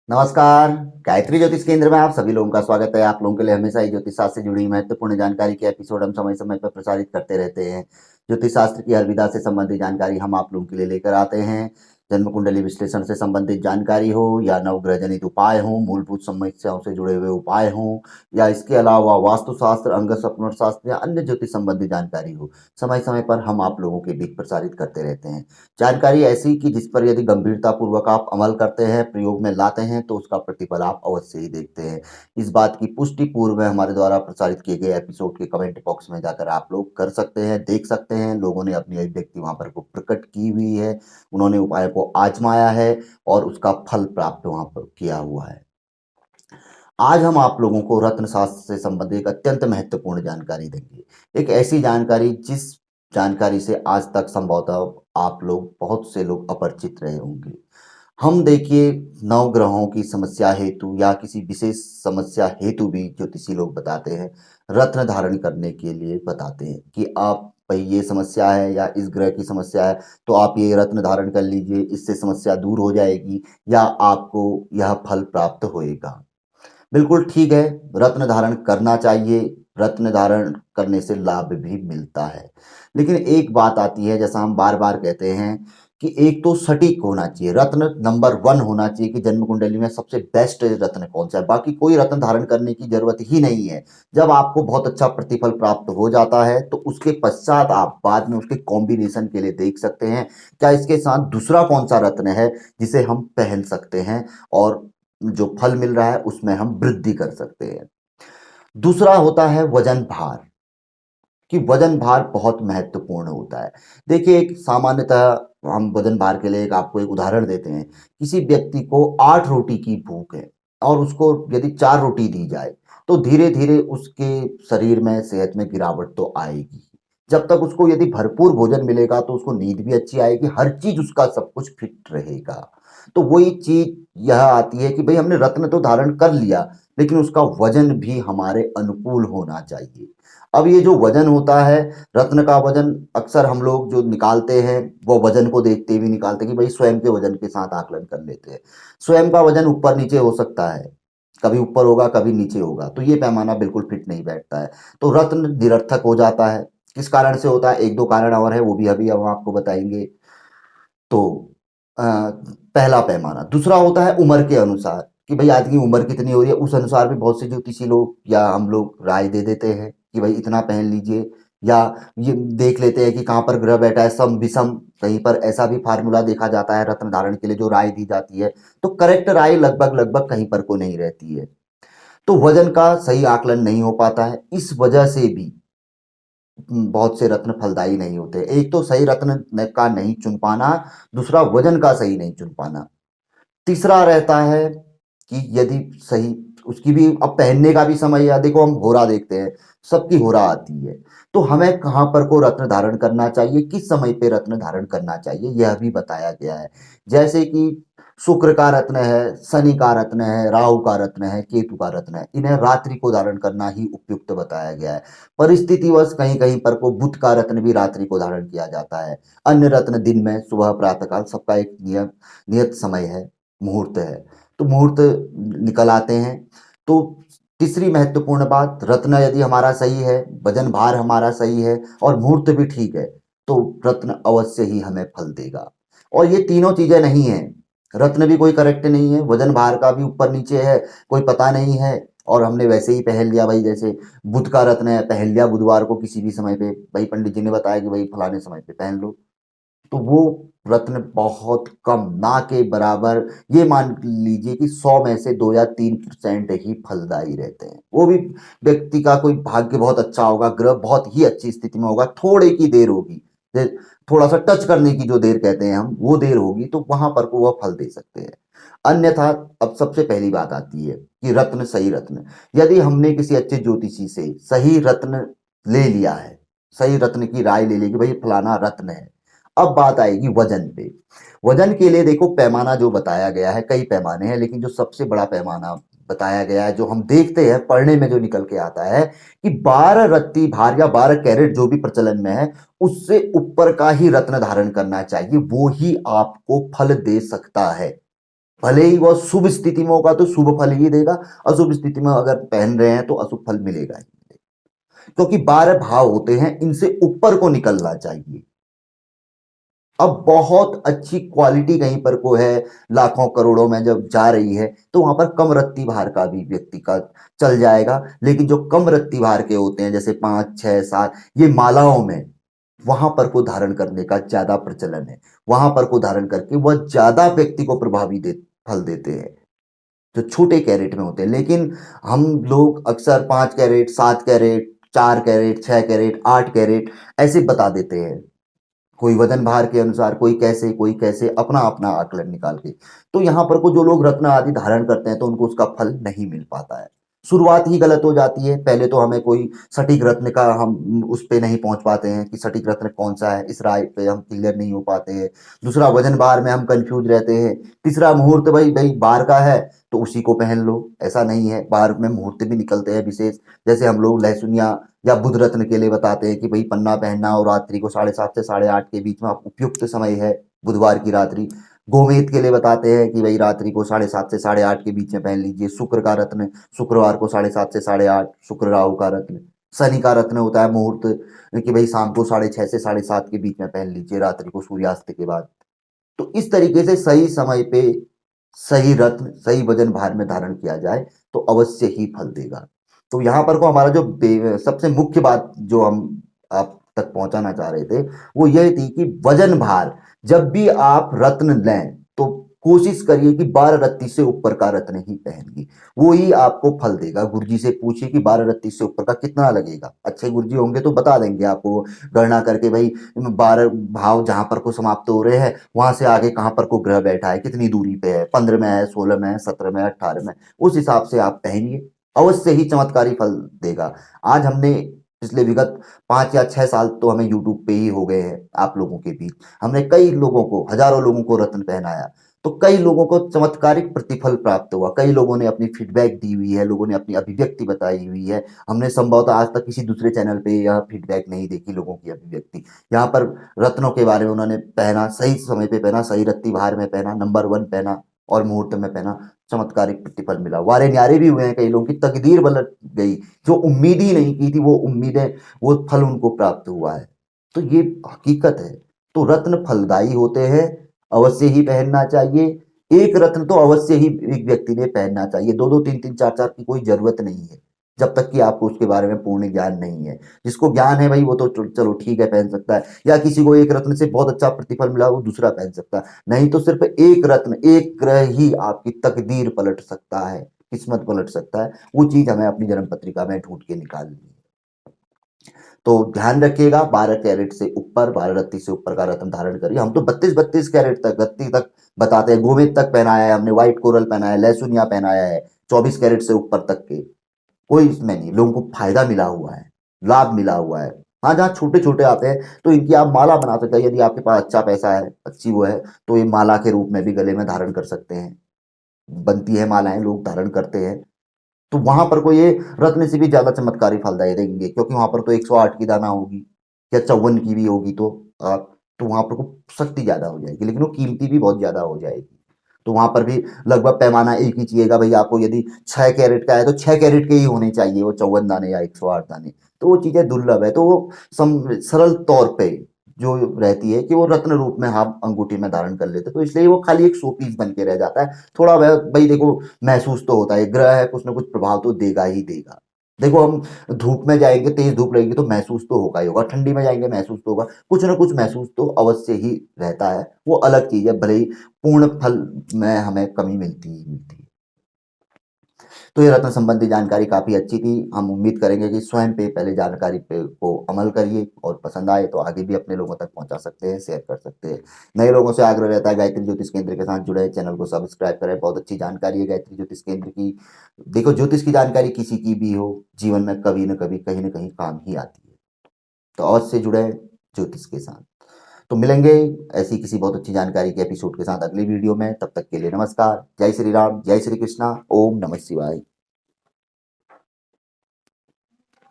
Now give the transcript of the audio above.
नमस्कार। गायत्री ज्योतिष केंद्र में आप सभी लोगों का स्वागत है। आप लोगों के लिए हमेशा ही ज्योतिष शास्त्र से जुड़ी महत्वपूर्ण जानकारी के एपिसोड हम समय समय पर प्रसारित करते रहते हैं। ज्योतिष शास्त्र की हर विधा से संबंधित जानकारी हम आप लोगों के लिए लेकर आते हैं। जन्म कुंडली विश्लेषण से संबंधित जानकारी हो या नवग्रह जनित उपाय हो, मूलभूत समस्याओं से जुड़े हुए उपाय हो या इसके अलावा वास्तुशास्त्र, अंग स्वप्न शास्त्र या अन्य ज्योतिष संबंधी जानकारी हो, समय समय पर हम आप लोगों के बीच प्रसारित करते रहते हैं। जानकारी ऐसी कि जिस पर यदि गंभीरतापूर्वक आप अमल करते हैं, प्रयोग में लाते हैं, तो उसका प्रतिफल आप अवश्य ही देखते हैं। इस बात की पुष्टि पूर्व में हमारे द्वारा प्रसारित किए गए एपिसोड के कमेंट बॉक्स में जाकर आप लोग कर सकते हैं, देख सकते हैं। लोगों ने अपनी अभिव्यक्ति वहां पर को प्रकट की हुई है, उन्होंने उपाय को आजमाया है और उसका फल प्राप्त वहां पर किया हुआ है। आज हम आप लोगों को रत्न शास्त्र से संबंधित एक अत्यंत महत्वपूर्ण जानकारी देंगे। एक ऐसी जानकारी जिस जानकारी से आज तक संभवतः आप लोग बहुत से लोग अपरिचित रहे होंगे। हम देखिए नवग्रहों की समस्या हेतु या किसी विशेष समस्या हेतु भी ज्योतिषी लोग बताते हैं, रत्न धारण करने के लिए बताते हैं कि आप भाई ये समस्या है या इस ग्रह की समस्या है तो आप ये रत्न धारण कर लीजिए, इससे समस्या दूर हो जाएगी या आपको यह फल प्राप्त होएगा। बिल्कुल ठीक है, रत्न धारण करना चाहिए, रत्न धारण करने से लाभ भी मिलता है। लेकिन एक बात आती है, जैसा हम बार-बार कहते हैं कि एक तो सटीक होना चाहिए, रत्न नंबर 1 होना चाहिए कि जन्म कुंडली में सबसे बेस्ट रत्न कौन-सा है, बाकी कोई रत्न धारण करने की ज़रूरत ही नहीं है। जब आपको बहुत अच्छा प्रतिफल प्राप्त हो जाता है, तो उसके पश्चात आप बाद में उसके कॉम्बिनेशन के लिए देख सकते हैं, क्या इसके साथ दूसरा कौन-सा रत्न है, जिसे हम पहन सकते हैं और जो फल मिल रहा है उसमें हम वृद्धि कर सकते हैं। दूसरा होता है वजन भार, कि वजन भार बहुत महत्वपूर्ण होता है। देखिए एक सामान्यतः हम वजन भार के लिए एक आपको एक उदाहरण देते हैं। किसी व्यक्ति को 8 रोटी की भूख है और उसको यदि 4 रोटी दी जाए, तो धीरे-धीरे उसके शरीर में सेहत में गिरावट तो आएगी। जब तक उसको यदि भरपूर भोजन मिलेगा तो उसको नींद भी अच्छी आएगी, हर चीज़ उसका सब कुछ फिट रहेगा। तो वही चीज़ यह आती है कि भई हमने रत्न तो धारण कर लिया, लेकिन उसका वज़न भी हमारे अनुकूल होना चाहिए। अब ये जो वज़न होता है, रत्न का वज़न अक्सर हम लोग जो निकालते हैं, वो वज़न को देखते हुए निकालते हैं कि भई स्वयं के वज़न के साथ आकलन कर लेते हैं। स्वयं का वज़न ऊपर-नीचे हो सकता है, कभी ऊपर होगा, कभी नीचे होगा, तो ये पैमाना बिल्कुल फिट नहीं बैठता है। तो रत्न निरर्थक हो जाता है। किस कारण से होता है? 1-2 कारण और हैं, वो भी अभी हम आपको बताएँगे। तो पहला पैमाना, दूसरा होता है उम्र के अनुसार कि भई आज की उम्र कितनी हो रही है, उस अनुसार भी बहुत से ज्योतिषी लोग या हम लोग राय दे देते हैं कि भई इतना पहन लीजिए या ये देख लेते हैं कि कहाँ पर ग्रह बैठा है, सम-विषम कहीं पर ऐसा भी फ़ॉर्मूला देखा जाता है रत्न धारण के लिए जो राय दी जाती है, तो करेक्ट राय लगभग-लगभग कहीं पर को नहीं रहती है। तो वज़न का सही आकलन नहीं हो पाता है, इस वजह से भी बहुत से रत्न फलदायी नहीं होते। एक तो सही रत्न न का नहीं चुन पाना, दूसरा वज़न का सही नहीं चुन पाना। तीसरा रहता है कि यदि सही उसकी भी अब पहनने का भी समय या देखो हम होरा देखते हैं, सबकी होरा आती है। तो हमें कहाँ पर को रत्न धारण करना चाहिए, किस समय पे रत्न धारण करना चाहिए, यह भी बताया गया है। जैसे कि शुक्र का रत्न है, शनि का रत्न है, राहु का रत्न है, केतु का रत्न है। इन्हें रात्रि को धारण करना ही उपयुक्त बताया गया है। परिस्थितिवश कहीं-कहीं पर को बुध का रत्न भी रात्रि को धारण किया जाता है। अन्य रत्न दिन में, सुबह, प्रातः काल सबका एक नियत समय है। मुहूर्त है, तो मुहूर्त निकल आते हैं। तो तीसरी महत्वपूर्ण बात, रत्न यदि हमारा सही है, वजन भार हमारा सही है और मुहूर्त भी ठीक है, तो रत्न अवश्य ही हमें फल देगा। और ये तीनों चीज़ें नहीं हैं, रत्न भी कोई करेक्ट नहीं है, वजन भार का भी ऊपर-नीचे है, कोई पता नहीं है और हमने वैसे ही पहन लिया भई जैसे बुध का रत्न है, पहन लिया बुधवार को किसी भी समय पे, भई पंडित जी ने बताया कि भई फलाने समय पे पहन लो। तो वो रत्न बहुत कम, ना के बराबर, ये मान लीजिए कि 100 में से 2 या 3% ही फलदायी रहते हैं। वो भी व्यक्ति का कोई भाग्य बहुत अच्छा होगा, ग्रह बहुत ही अच्छी स्थिति में होगा, थोड़े की देर होगी। दे थोड़ा-सा टच करने की जो देर कहते हैं हम, वो देर होगी तो वहाँ पर को वह फल दे सकते हैं। अन्यथा अब सबसे पहली बात आती है कि रत्न, सही रत्न। यदि हमने किसी अच्छे ज्योतिषी से सही रत्न ले लिया है, सही रत्न की राय ले ली कि भई फलाना रत्न है। अब बात आएगी वजन पे। वजन के लिए देखो पैमाना जो बताया गया है, कई पैमाने हैं, लेकिन जो सबसे बड़ा पैमाना बताया गया है, जो हम देखते हैं, पढ़ने में जो निकल के आता है कि 12 रत्ती भार या 12 कैरेट जो भी प्रचलन में है, उससे ऊपर का ही रत्न धारण करना चाहिए, वो ही आपको फल दे सकता है। भले ही वो शुभ स्थिति में होगा तो शुभ फल ही देगा, अशुभ स्थिति में अगर पहन रहे हैं तो अशुभ फल मिलेगा ही मिलेगा। क्योंकि 12 भाव होते हैं, इनसे ऊपर को निकलना चाहिए। अब बहुत अच्छी क्वालिटी कहीं पर को है, लाखों करोड़ों में जब जा रही है तो वहां पर कम रत्ती भार का भी व्यक्ति का चल जाएगा। लेकिन जो कम रत्ती भार के होते हैं जैसे 5 6 7, ये मालाओं में, वहां पर को धारण करने का ज्यादा प्रचलन है। वहां पर को धारण करके वह ज्यादा व्यक्ति को प्रभावी फल देते हैं जो छोटे कैरेट में होते हैं। लेकिन हम लोग अक्सर 5 carat, 7 carat, 4 carat, 6 carat, 8 carat ऐसे बता देते हैं। कोई वजन भार के अनुसार, कोई कैसे अपना अपना आकलन निकाल के। तो यहाँ पर को जो लोग रत्न आदि धारण करते हैं तो उनको उसका फल नहीं मिल पाता है। शुरुआत ही गलत हो जाती है। पहले तो हमें कोई सटीक रत्न का हम उस पे नहीं पहुंच पाते हैं कि सटीक रत्न कौन सा है, इस राय पे हम क्लियर नहीं हो पाते हैं। दूसरा, वजन भार में हम कंफ्यूज रहते हैं। तीसरा, मुहूर्त भाई भाई बार का है तो उसी को पहन लो, ऐसा नहीं है। बार में मुहूर्त भी निकलते हैं विशेष। जैसे हम लोग लहसुनिया या बुध रत्न के लिए बताते हैं कि भाई पन्ना पहनना और रात्रि को 7:30 से 8:30 के बीच में उपयुक्त समय है, बुधवार की रात्रि। गोमेद के लिए बताते हैं कि भाई रात्रि को 7:30 से 8:30 के बीच में पहन लीजिए। शुक्र का रत्न, शुक्रवार को 7:30 से 8:30, शुक्र राहु का रत्न। शनि का रत्न होता है मुहूर्त कि भाई शाम को 6:30 से 7:30 के बीच में पहन लीजिए, रात्रि को सूर्यास्त के बाद। तो इस तरीके से सही समय पे सही रत्न सही वजन भार में धारण किया जाए तो अवश्य ही फल देगा। तो यहाँ पर को हमारा जो सबसे मुख्य बात जो हम आप तक पहुंचाना चाह रहे थे वो ये थी कि वजन भार जब भी आप रत्न लें तो कोशिश करिए कि 12 रत्ती से ऊपर का रत्न ही पहनिए, वो ही आपको फल देगा। गुरुजी से पूछिए कि 12 रत्ती से ऊपर का कितना लगेगा। अच्छे गुरुजी होंगे तो बता देंगे आपको गणना करके, भाई 12 भाव जहां पर को समाप्त हो रहे हैं वहां से आगे कहां पर को ग्रह बैठा है, कितनी दूरी पे है, 15 में है, 16 में है, 17 में है, 18 में, उस हिसाब से आप पहनिए, अवश्य ही चमत्कारी फल देगा। आज हमने पिछले विगत 5 या 6 साल तो हमें यूट्यूब पे ही हो गए हैं आप लोगों के बीच। हमने कई लोगों को, हजारों लोगों को रत्न पहनाया, तो कई लोगों को चमत्कारिक प्रतिफल प्राप्त हुआ। कई लोगों ने अपनी फीडबैक दी हुई है, लोगों ने अपनी अभिव्यक्ति बताई हुई है। हमने संभवतः आज तक किसी दूसरे चैनल पे यह फीडबैक नहीं देखी लोगों की अभिव्यक्ति। यहाँ पर रत्नों के बारे में उन्होंने पहना, सही समय पे पहना, सही रत्ती भार में पहना, नंबर 1 पहना और मुहूर्त में पहना, चमत्कारिक प्रतिफल मिला। वारे न्यारे भी हुए हैं, कई लोगों की तकदीर पलट गई। जो उम्मीद ही नहीं की थी वो उम्मीदें, वो फल उनको प्राप्त हुआ है। तो ये हकीकत है। तो रत्न फलदायी होते हैं, अवश्य ही पहनना चाहिए। एक रत्न तो अवश्य ही एक व्यक्ति ने पहनना चाहिए। दो दो तीन तीन चार चार की कोई जरूरत नहीं है जब तक कि आपको उसके बारे में पूर्ण ज्ञान नहीं है। जिसको ज्ञान है भाई वो तो चलो ठीक है पहन सकता है, या किसी को एक रत्न से बहुत अच्छा प्रतिफल मिला वो दूसरा पहन सकता है। नहीं तो सिर्फ एक रत्न, एक ग्रह ही आपकी तकदीर पलट सकता है, किस्मत पलट सकता है। वो चीज हमें अपनी जन्म पत्रिका में ढूंढ के निकालनी है। तो ध्यान रखिएगा, 12 कैरेट से ऊपर, 12 रत्ती से ऊपर का रत्न धारण करिए। हम तो 32 कैरेट तक, रत्ती तक बताते हैं, गोमेद तक पहनाया है हमने, व्हाइट कोरल पहनाया है, लहसुनिया पहनाया है, 24 कैरेट से ऊपर तक के। कोई इसमें नहीं, लोगों को फायदा मिला हुआ है, लाभ मिला हुआ है। हाँ, जहाँ छोटे छोटे आते हैं तो इनकी आप माला बना सकते हैं। यदि आपके पास अच्छा पैसा है, अच्छी वो है, तो ये माला के रूप में भी गले में धारण कर सकते हैं। बनती है मालाएं, लोग धारण करते हैं। तो वहां पर को ये रत्न से भी ज्यादा चमत्कारी फलदायी देंगे, क्योंकि वहां पर तो 108 की दाना होगी या 54 की भी होगी। तो वहां पर को शक्ति ज्यादा हो जाएगी, लेकिन वो कीमती भी बहुत ज्यादा हो जाएगी। तो वहां पर भी लगभग पैमाना एक ही चाहिएगा। भाई आपको यदि 6 कैरेट का है तो 6 कैरेट के ही होने चाहिए वो 54 दाने या 108 दाने। तो वो चीजें दुर्लभ है। तो वो सरल तौर पे जो रहती है कि वो रत्न रूप में हम अंगूठी में धारण कर लेते, तो इसलिए वो खाली एक शो पीस बन के रह जाता है। थोड़ा वह भाई देखो, महसूस तो होता है, ग्रह है, कुछ ना कुछ प्रभाव तो देगा ही देगा। देखो हम धूप में जाएंगे, तेज धूप रहेगी तो महसूस तो होगा ही होगा, ठंडी में जाएंगे महसूस तो होगा, कुछ ना कुछ महसूस तो अवश्य ही रहता है। वो अलग चीज है, भले ही पूर्ण फल में हमें कमी मिलती ही मिलती है। तो ये रत्न संबंधी जानकारी काफी अच्छी थी। हम उम्मीद करेंगे कि स्वयं पे पहले जानकारी पे को अमल करिए और पसंद आए तो आगे भी अपने लोगों तक पहुंचा सकते हैं, शेयर कर सकते हैं। नए लोगों से आग्रह रहता है गायत्री ज्योतिष केंद्र के साथ जुड़े, चैनल को सब्सक्राइब करें। बहुत अच्छी जानकारी है गायत्री ज्योतिष केंद्र की। देखो, ज्योतिष की जानकारी किसी की भी हो, जीवन में कभी न कभी कहीं न कहीं काम ही आती है। तो अवश्य जुड़े ज्योतिष के साथ। तो मिलेंगे ऐसी किसी बहुत अच्छी जानकारी के एपिसोड के साथ अगली वीडियो में। तब तक के लिए नमस्कार, जय श्री राम, जय श्री कृष्णा, ओम नमः शिवाय।